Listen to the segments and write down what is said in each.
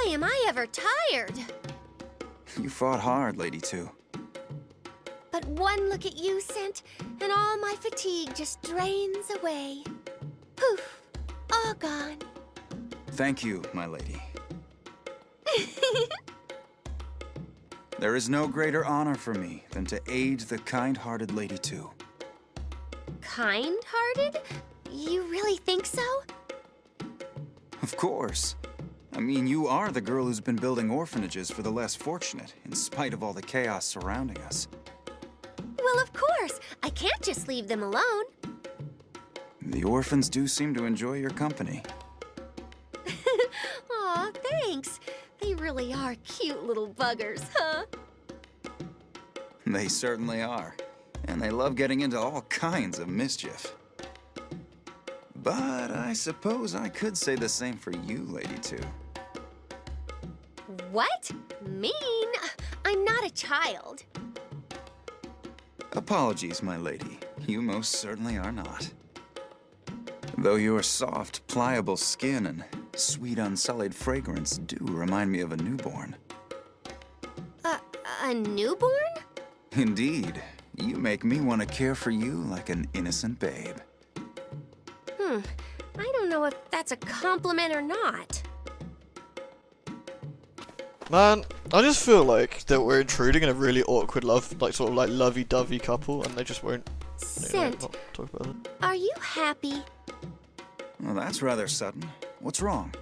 Boy, am I ever tired. You fought hard, Lady Two. But one look at you, Scent, and all my fatigue just drains away. Poof, all gone. Thank you, my lady. There is no greater honor for me than to aid the kind-hearted Lady Two. Kind-hearted? You really think so? Of course. I mean, you are the girl who's been building orphanages for the less fortunate, in spite of all the chaos surrounding us. Well, of course. I can't just leave them alone. The orphans do seem to enjoy your company. Aw, thanks. They really are cute little buggers, huh? They certainly are. And they love getting into all kinds of mischief. But I suppose I could say the same for you, Lady Two. What? Mean? I'm not a child. Apologies, my lady. You most certainly are not. Though your soft, pliable skin and sweet, unsullied fragrance do remind me of a newborn. A newborn? Indeed. You make me want to care for you like an innocent babe. I don't know if that's a compliment or not. Man, I just feel like that we're intruding in a really awkward lovey-dovey couple, and they just won't Scent, not talk about it. are you happy? Well, that's rather sudden. What's wrong?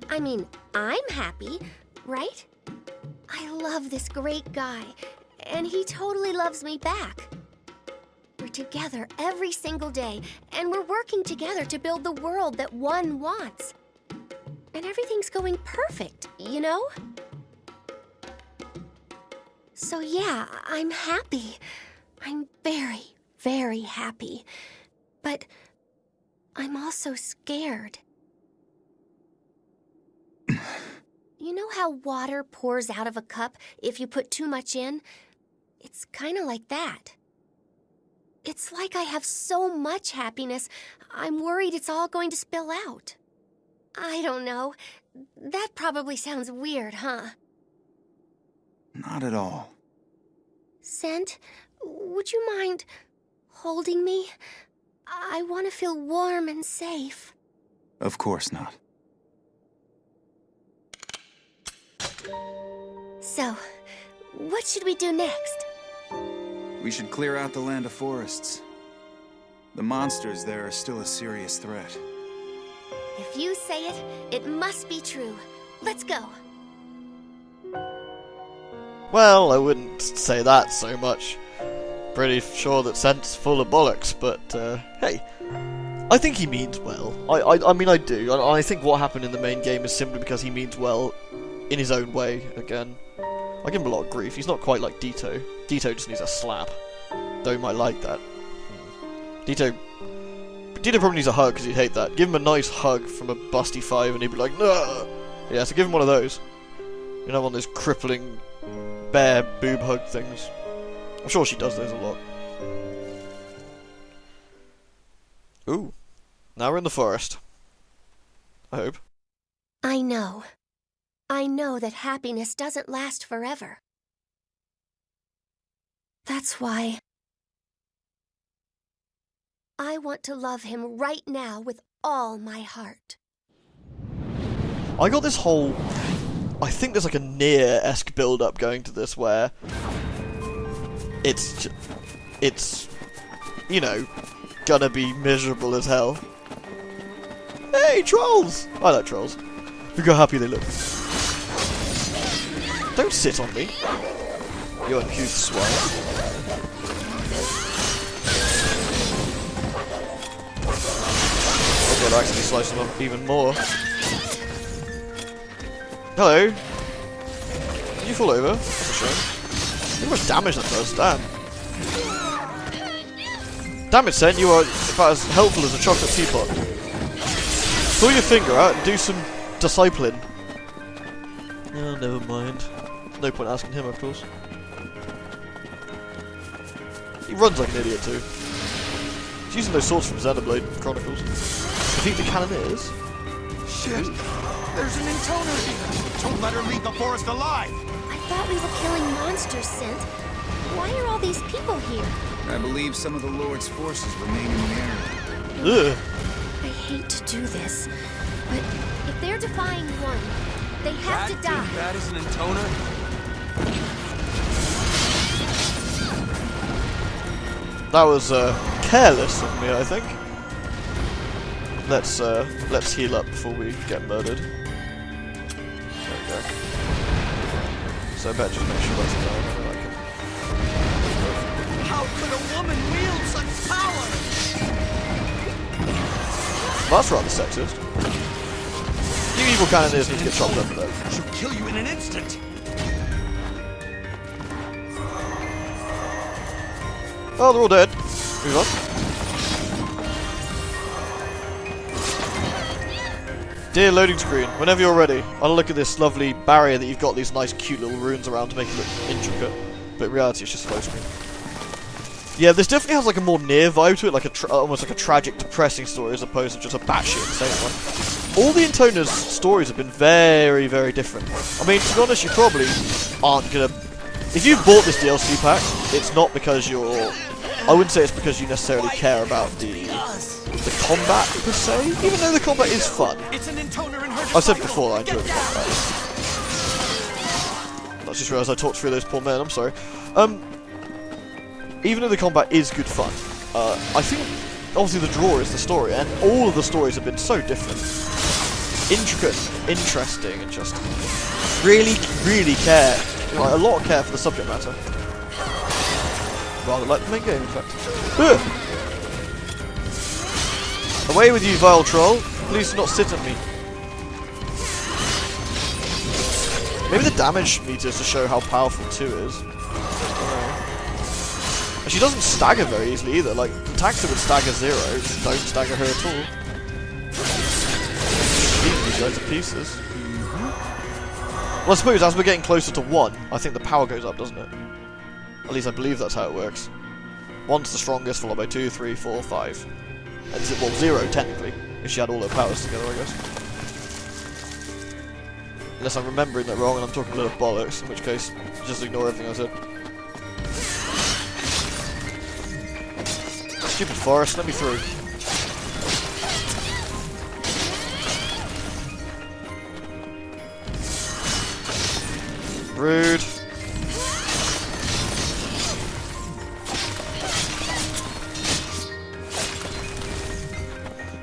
I mean, I'm happy, right? I love this great guy, and he totally loves me back. We're together every single day, and we're working together to build the world that one wants. And everything's going perfect, you know? So yeah, I'm happy. I'm very, very happy. But I'm also scared. You know how water pours out of a cup if you put too much in? It's kind of like that. It's like I have so much happiness, I'm worried it's all going to spill out. I don't know. That probably sounds weird, huh? Not at all. Scent, would you mind holding me? I want to feel warm and safe. Of course not. So, what should we do next? We should clear out the land of forests. The monsters there are still a serious threat. If you say it, it must be true. Let's go. Well, I wouldn't say that so much. Pretty sure that Scent's full of bollocks, but, hey. I think he means well. I mean, I do. I think what happened in the main game is simply because he means well in his own way, again. I give him a lot of grief. He's not quite like Ditto. Ditto just needs a slap. Though he might like that. Ditto probably needs a hug because he'd hate that. Give him a nice hug from a busty 5 and he'd be like, no. Yeah, so give him one of those. You know, one of those crippling bear boob hug things. I'm sure she does those a lot. Ooh. Now we're in the forest. I hope. I know. I know that happiness doesn't last forever. That's why I want to love him right now with all my heart. I got this whole... I think there's like a Nier-esque build-up going to this where... It's, you know, gonna be miserable as hell. Hey, trolls! I like trolls. Look how happy they look. Don't sit on me, you uncouth swine. Oh god, I actually sliced them up even more. Hello. Did you fall over? That's a shame. Look how much damage that does, damn. Damn it, Sen, you are about as helpful as a chocolate teapot. Pull your finger out and do some discipling. Oh, never mind. No point asking him, of course. He runs like an idiot too. He's using those swords from Xenoblade Chronicles. Defeat the Cannoneers. Shit. There's an intoner here! Don't let her leave the forest alive! I thought we were killing monsters, Scent. Why are all these people here? I believe some of the Lord's forces remain in the area. Ugh. I hate to do this, but if they're defying one, they have to die. That is an intoner? That was careless of me, I think. Let's heal up before we get murdered. There we go. So I better just make sure that's down. How could a woman wield such power? That's rather sexist. You evil cannoneers need to get chopped up for that. She'll kill you in an instant! Oh, they're all dead. Move on. Dear loading screen, whenever you're ready, I'll look at this lovely barrier that you've got these nice cute little runes around to make it look intricate. But in reality, it's just a load screen. Yeah, this definitely has like a more near vibe to it, like almost like a tragic, depressing story as opposed to just a batshit insane one. All the Intona's stories have been very, very different. I mean, to be honest, you probably aren't gonna... If you bought this DLC pack, it's not because you're... I wouldn't say it's because you necessarily care about the combat, per se, even though the combat is fun. I said before I enjoy the combat. I just realised I talked through those poor men, I'm sorry. Even though the combat is good fun, I think, obviously the draw is the story, and all of the stories have been so different. Intricate, interesting, and just really, really care. Like, a lot of care for the subject matter. Rather like the main game, in fact. Ugh. Away with you, vile troll. Please do not sit on me. Maybe the damage meters to show how powerful 2 is. And she doesn't stagger very easily either. Like, attacks that would stagger 0 don't stagger her at all. Leave these guys to pieces. Well, I suppose as we're getting closer to 1, I think the power goes up, doesn't it? At least I believe that's how it works. 1's the strongest, followed by 2, 3, 4, 5. And well, 0 technically, if she had all her powers together, I guess. Unless I'm remembering that wrong and I'm talking a little bollocks, in which case, just ignore everything I said. Stupid forest, let me through. Rude.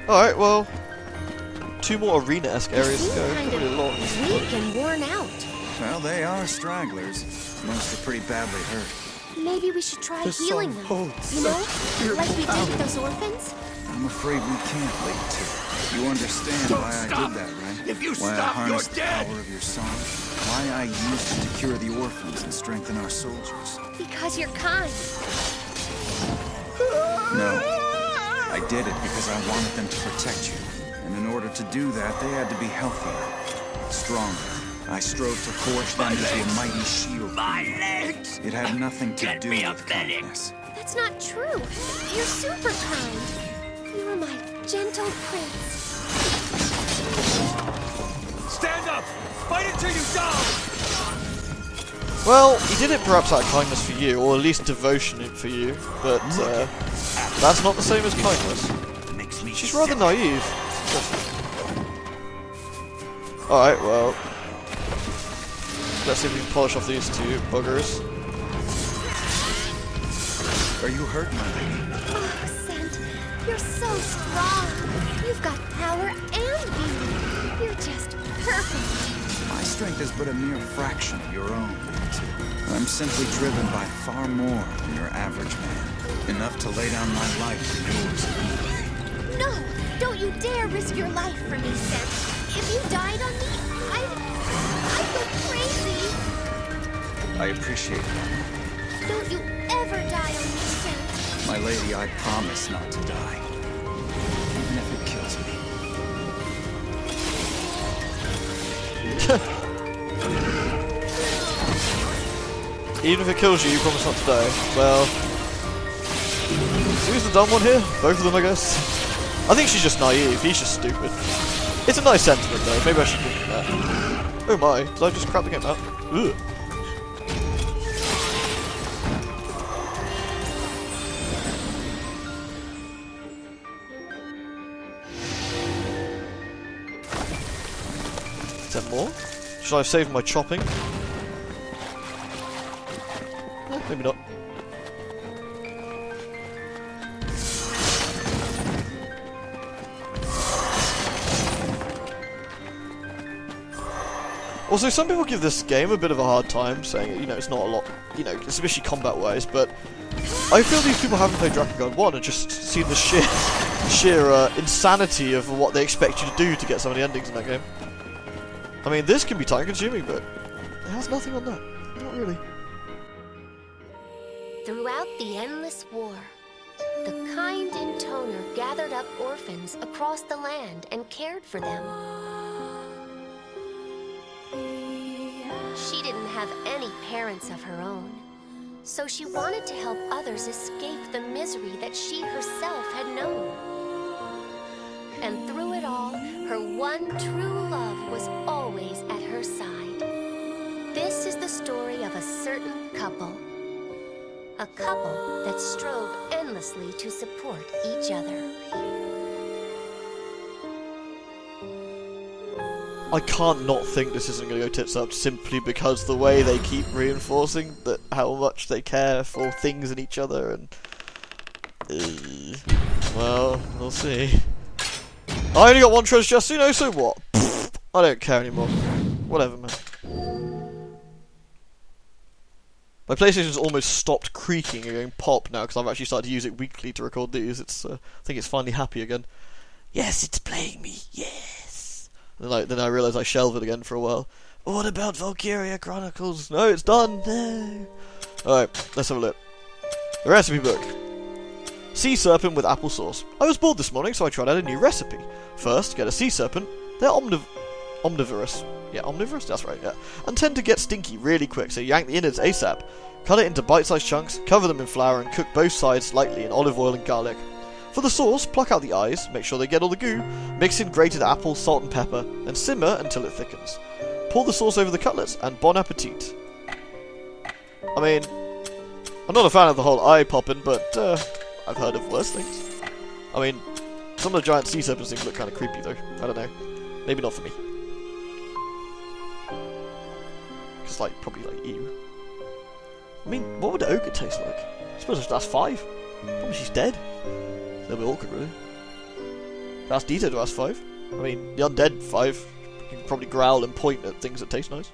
Alright, well, 2 more arena-esque areas to go. Kind Really long. of weak and worn out. Well, they are stragglers. Most are pretty badly hurt. Maybe we should try healing them. You know, like we did with those orphans. I'm afraid we can't, Lady 2. You understand why I did that, right? If you Why I stop, harnessed you're the dead! power of your song. Why I used it to cure the orphans and strengthen our soldiers. Because you're kind. No. I did it because I wanted them to protect you. And in order to do that, they had to be healthier, stronger. I strove to forge them into a mighty shield. My legs! It had nothing to do me a with medic. kindness. That's not true. You're super kind. You are my gentle prince. Stand up! Fight until you die! Well, he did it perhaps out of kindness for you, or at least devotion for you, but that's not the same as kindness. Makes me She's rather naive. Alright, well, let's see if we can polish off these 2 buggers. Are you hurt, my lady? Oh, Scent, you're so strong. You've got power and beauty. You're just perfect. My strength is but a mere fraction of your own, Lady 2. I'm simply driven by far more than your average man. Enough to lay down my life for yours equally. No, don't you dare risk your life for me, Scent. If you died on me, I'd go crazy. I appreciate that. Don't you ever die on me, Scent. My lady, I promise not to die. Even if it kills me. Even if it kills you, you promise not to die. Well, who's the dumb one here? Both of them, I guess. I think she's just naive. He's just stupid. It's a nice sentiment though, maybe I should give it that. Oh my, did I just crap the game out? Ugh. Is that more? Should I have saved my chopping? Maybe not. Also, some people give this game a bit of a hard time, saying, you know, it's not a lot, you know, especially combat-wise, but I feel these people haven't played Drakengard 1 and just seen the sheer insanity of what they expect you to do to get some of the endings in that game. I mean, this can be time-consuming, but it has nothing on that. Not really. Throughout the endless war, the kind intoner gathered up orphans across the land and cared for them. She didn't have any parents of her own, so she wanted to help others escape the misery that she herself had known. And through it all, her one true love was always at her side. This is the story of a certain couple. A couple that strove endlessly to support each other. I can't not think this isn't going to go tits up simply because the way they keep reinforcing that how much they care for things and each other and... well, we'll see. I only got one treasure chest, you know, so what? Pfft, I don't care anymore. Whatever, man. My PlayStation's almost stopped creaking and going pop now because I've actually started to use it weekly to record these. It's I think it's finally happy again. Yes, it's playing me. Yes. And then I realised I shelved it again for a while. What about Valkyria Chronicles? No, it's done. No. Alright, let's have a look. The recipe book. Sea serpent with applesauce. I was bored this morning, so I tried out a new recipe. First, get a sea serpent. They're omnivorous. Yeah, omnivorous? That's right, yeah. And tend to get stinky really quick, so yank the innards ASAP. Cut it into bite-sized chunks, cover them in flour, and cook both sides lightly in olive oil and garlic. For the sauce, pluck out the eyes, make sure they get all the goo, mix in grated apple, salt and pepper, and simmer until it thickens. Pour the sauce over the cutlets, and bon appetit. I mean, I'm not a fan of the whole eye popping, but I've heard of worse things. I mean, some of the giant sea serpents things look kind of creepy though. I don't know. Maybe not for me. It's like, probably like ew. I mean, what would the ogre taste like? I suppose that's 5. Probably she's dead. It's a little bit awkward, really. That's Dito to ask 5. I mean, the undead 5 can probably growl and point at things that taste nice.